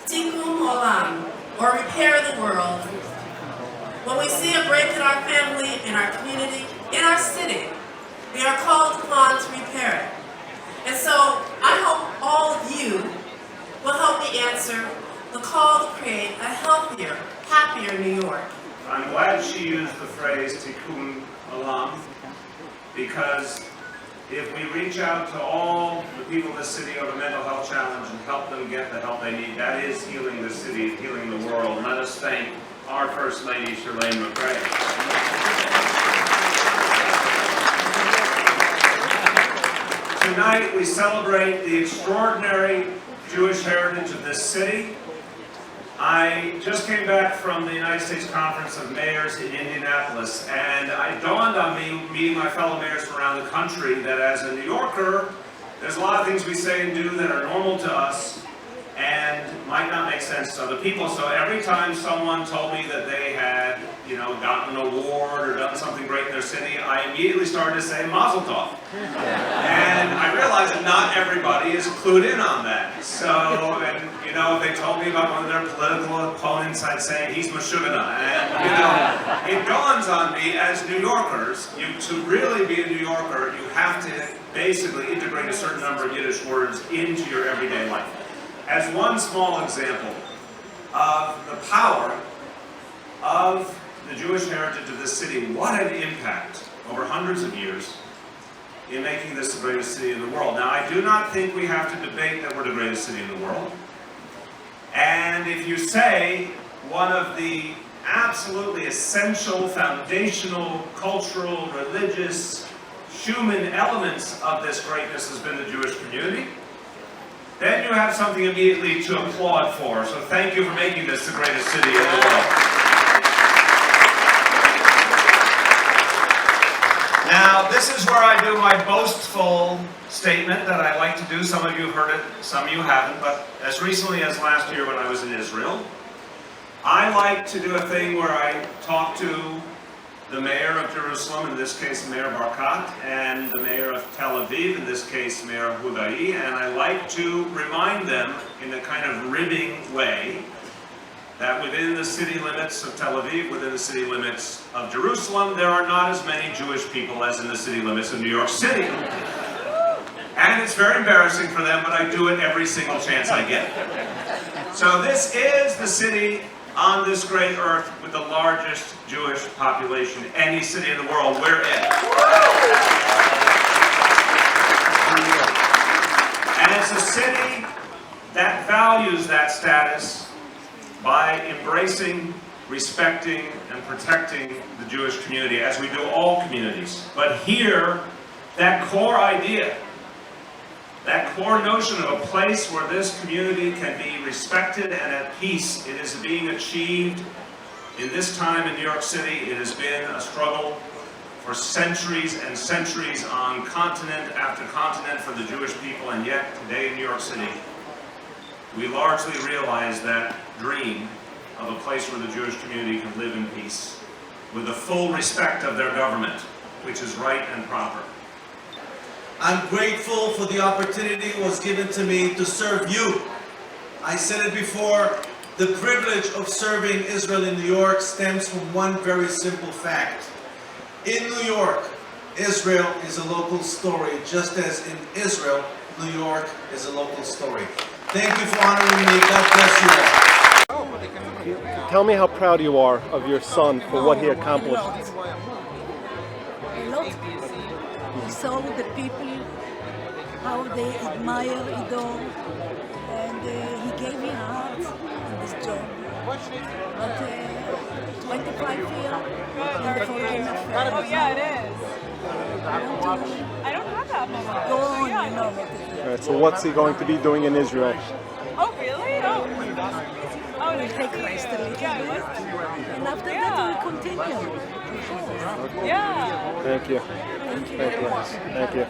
Tikkun olam, or repair the world. When we see a break in our family, in our community, in our city, we are called upon to repair it. And so I hope all of you will help me answer the call to create a healthier, happier New York. I'm glad she used the phrase Tikkun olam, because if we reach out to all the people in the city who have a mental health challenge and help them get the help they need, that is healing the city, healing the world. Let us thank our First Lady, Chirlane McCray. Tonight we celebrate the extraordinary Jewish heritage of this city. I just came back from the United States Conference of Mayors in Indianapolis, and it dawned on me, meeting my fellow mayors from around the country, that as a New Yorker, there's a lot of things we say and do that are normal to us and might not make sense to other people. So every time someone told me that they had, gotten an award or done something great in their city, I immediately started to say Mazel Tov. And I realized that not everybody is clued in on that. So, if they told me about one of their political opponents, I'd say he's Meshugana. And, it dawns on me as New Yorkers, to really be a New Yorker, you have to basically integrate a certain number of Yiddish words into your everyday life. As one small example of the power of the Jewish heritage of this city, what an impact over hundreds of years in making this the greatest city in the world. Now, I do not think we have to debate that we're the greatest city in the world. And if you say one of the absolutely essential, foundational, cultural, religious, human elements of this greatness has been the Jewish community, then you have something immediately to applaud for. So thank you for making this the greatest city in the world. Now, this is where I do my boastful statement that I like to do. Some of you have heard it, some of you haven't, but as recently as last year when I was in Israel, I like to do a thing where I talk to the mayor of Jerusalem, in this case Mayor Barkat, and the mayor of Tel Aviv, in this case Mayor Hudai, and I like to remind them in a kind of ribbing way that within the city limits of Tel Aviv, within the city limits of Jerusalem, there are not as many Jewish people as in the city limits of New York City. And it's very embarrassing for them, but I do it every single chance I get. So this is the city on this great earth with the largest Jewish population, any city in the world. We're it. And it's a city that values that status by embracing, respecting, and protecting the Jewish community, as we do all communities. But here, that core idea, that core notion of a place where this community can be respected and at peace, it is being achieved in this time in New York City. It has been a struggle for centuries and centuries on continent after continent for the Jewish people, and yet today in New York City, we largely realize that dream of a place where the Jewish community can live in peace with the full respect of their government, which is right and proper. I'm grateful for the opportunity that was given to me to serve you. I said it before, the privilege of serving Israel in New York stems from one very simple fact. In New York, Israel is a local story, just as in Israel, New York is a local story. Thank you for honoring me. God bless you all. Tell me how proud you are of your son for what he accomplished. A lot. He saw the people, how they admire Ido, and he gave me a heart in this job. But 25 years in the foreign affairs. Oh yeah, it is. I don't have that moment. Go on, Yeah, you know. All right, so what's he going to be doing in Israel? Oh really? Oh. Oh, We'll take rest a little bit, and after Yeah. that we'll continue. Yeah. Thank you. Thank you Thank very you. much. Thank you.